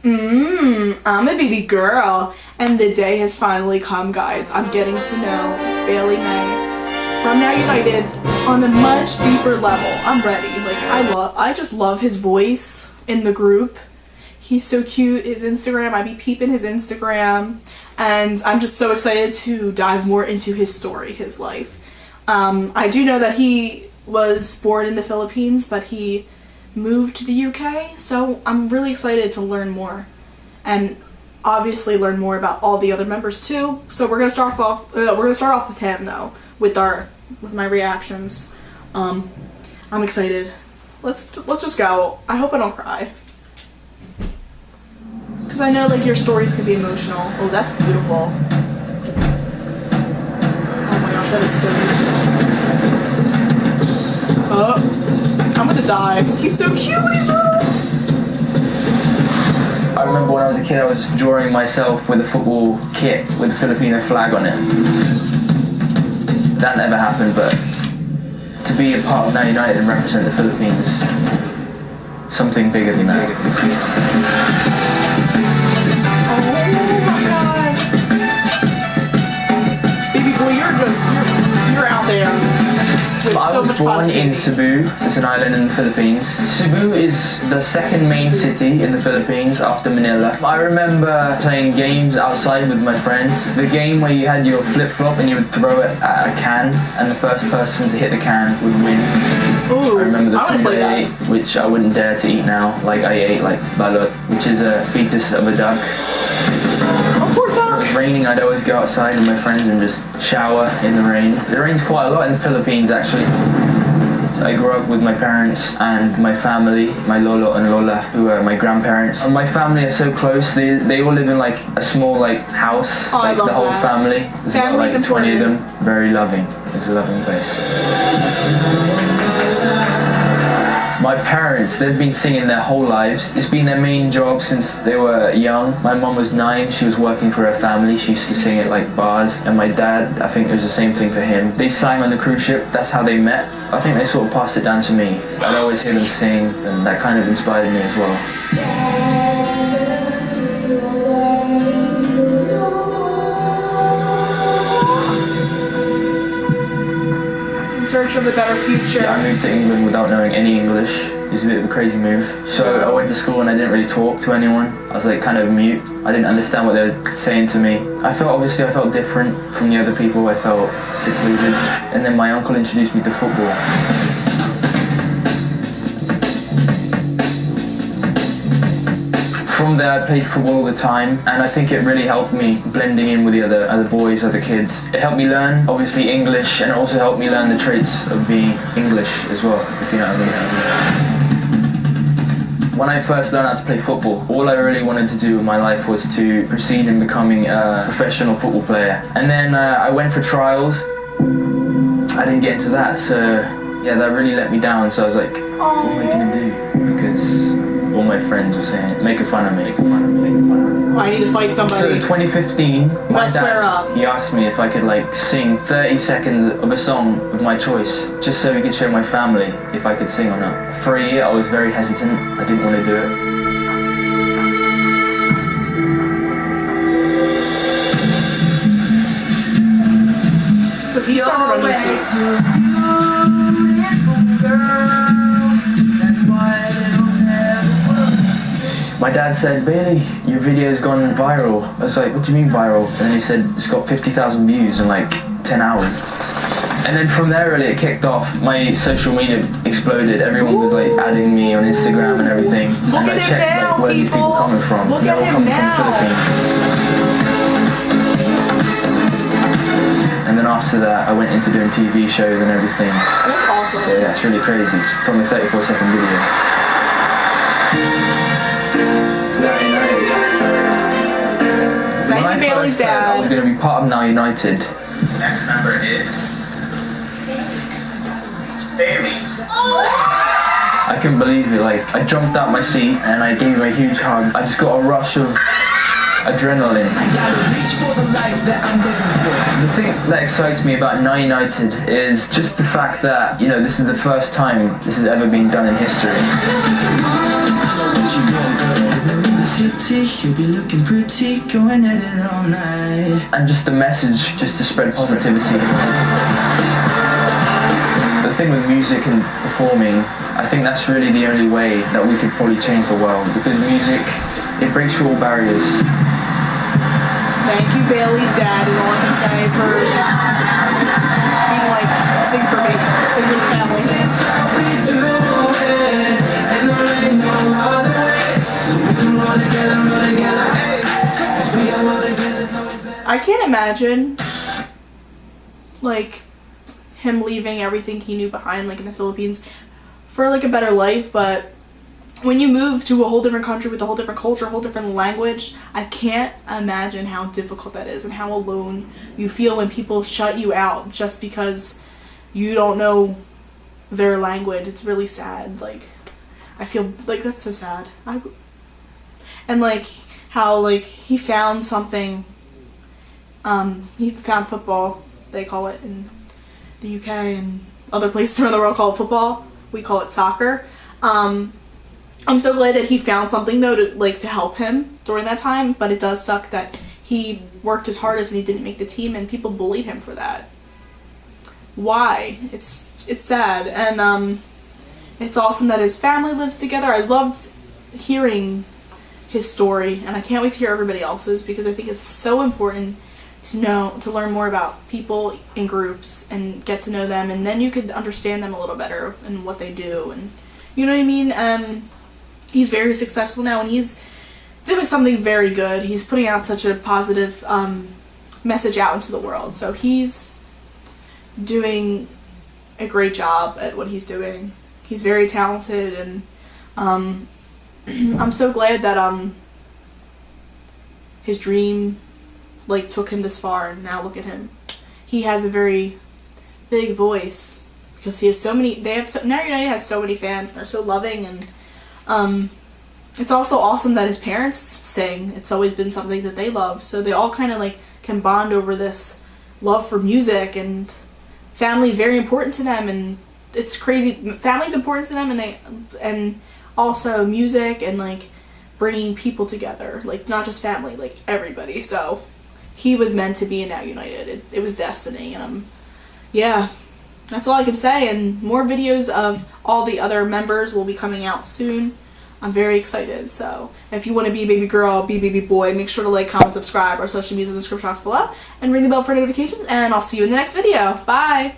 I'm a baby girl, and the day has finally come, guys. I'm getting to know Bailey May from Now United on a much deeper level. I'm ready. Like, I just love his voice in the group. He's so cute. His Instagram, I be peeping his Instagram, and I'm just so excited to dive more into his story, his life. I do know that he was born in the Philippines, but he moved to the UK, so I'm really excited to learn more, and obviously learn more about all the other members too. So we're gonna start off with him though, with my reactions. I'm excited. Let's just go. I hope I don't cry, because I know like your stories can be emotional. Oh, that's beautiful. Oh my gosh, that is so beautiful. Oh, I'm gonna die. He's so cute when he's little. I remember when I was a kid, I was drawing myself with a football kit with the Filipino flag on it. That never happened, but to be a part of Now United and represent the Philippines, something bigger than that. Oh my god. Baby boy, you're out there. I was born in Cebu. It's an island in the Philippines. Cebu is the second main city in the Philippines after Manila. I remember playing games outside with my friends. The game where you had your flip-flop and you would throw it at a can, and the first person to hit the can would win. Ooh, I remember the food I ate, which I wouldn't dare to eat now. Like I ate like balot, which is a fetus of a duck. If it was raining, I'd always go outside with my friends and just shower in the rain. It rains quite a lot in the Philippines actually. So I grew up with my parents and my family, my lolo and lola, who are my grandparents. And my family are so close. They all live in like a small like house, like the whole family. There's about like 20 of them. Very loving. It's a loving place. My parents, they've been singing their whole lives. It's been their main job since they were young. My mum was 9, she was working for her family. She used to sing at like bars. And my dad, I think it was the same thing for him. They sang on the cruise ship, that's how they met. I think they sort of passed it down to me. I'd always hear them sing, and that kind of inspired me as well. Search of a better future. Yeah, I moved to England without knowing any English. It was a bit of a crazy move. So I went to school and I didn't really talk to anyone. I was like kind of mute. I didn't understand what they were saying to me. I felt different from the other people. I felt secluded. And then my uncle introduced me to football. From there I played football all the time, and I think it really helped me blending in with the other boys, other kids. It helped me learn, obviously, English, and it also helped me learn the traits of being English as well, if you know what I mean. When I first learned how to play football, all I really wanted to do in my life was to proceed in becoming a professional football player. And then I went for trials. I didn't get into that, so yeah, that really let me down. So I was like, what am I gonna do? Because all my friends were saying, making fun of me. I need to fight somebody. So in 2015, my dad, he asked me if I could like sing 30 seconds of a song of my choice, just so he could show my family if I could sing or not. For a year, I was very hesitant. I didn't want to do it. So he started on YouTube. My dad said, Bailey, your video's gone viral. I was like, what do you mean viral? And then he said, it's got 50,000 views in like 10 hours. And then from there really it kicked off. My social media exploded. Everyone was like adding me on Instagram and everything. Look and at I checked him now, like where these people coming from. Look and at they all him come now. from Philippines. And then after that I went into doing TV shows and everything. That's awesome. So yeah, it's really crazy. From a 34-second video. Thank you, Bailey's dad. I was going to be part of Now United. Next member is Bailey. I couldn't believe it. Like, I jumped out my seat and I gave him a huge hug. I just got a rush of adrenaline. The thing that excites me about Now United is just the fact that, you know, this is the first time this has ever been done in history. city, you'll be looking pretty, going at it all night. And just the message, just to spread positivity. The thing with music and performing, I think that's really the only way that we could probably change the world, because music, it breaks through all barriers. Thank you, Bailey's dad, is all I can say for being like, sing for me, sing for the family. I can't imagine, like, him leaving everything he knew behind, like, in the Philippines for, like, a better life, but when you move to a whole different country with a whole different culture, a whole different language, I can't imagine how difficult that is and how alone you feel when people shut you out just because you don't know their language. It's really sad. Like, I feel like that's so sad. And like how like he found something. He found football. They call it in the UK and other places around the world call it football. We call it soccer. I'm so glad that he found something though to help him during that time, but it does suck that he worked his hardest and he didn't make the team and people bullied him for that. Why? It's sad, and it's awesome that his family lives together. I loved hearing his story and I can't wait to hear everybody else's, because I think it's so important to learn more about people in groups and get to know them, and then you could understand them a little better and what they do, and you know what I mean. He's very successful now and he's doing something very good. He's putting out such a positive message out into the world, so he's doing a great job at what he's doing. He's very talented, and I'm so glad that his dream like took him this far, and now look at him. He has a very big voice because he has so many. Now United has so many fans and they're so loving, and it's also awesome that his parents sing. It's always been something that they love, so they all kind of like can bond over this love for music, and family is very important to them, and it's crazy. Family's important to them, and also music and like bringing people together, like not just family, like everybody. So he was meant to be in Now United. It was destiny, and yeah, that's all I can say. And more videos of all the other members will be coming out soon. I'm very excited. So if you want to be a baby girl, be a baby boy, make sure to like, comment, subscribe. Our social media is in the description box below, and ring the bell for notifications, and I'll see you in the next video. Bye!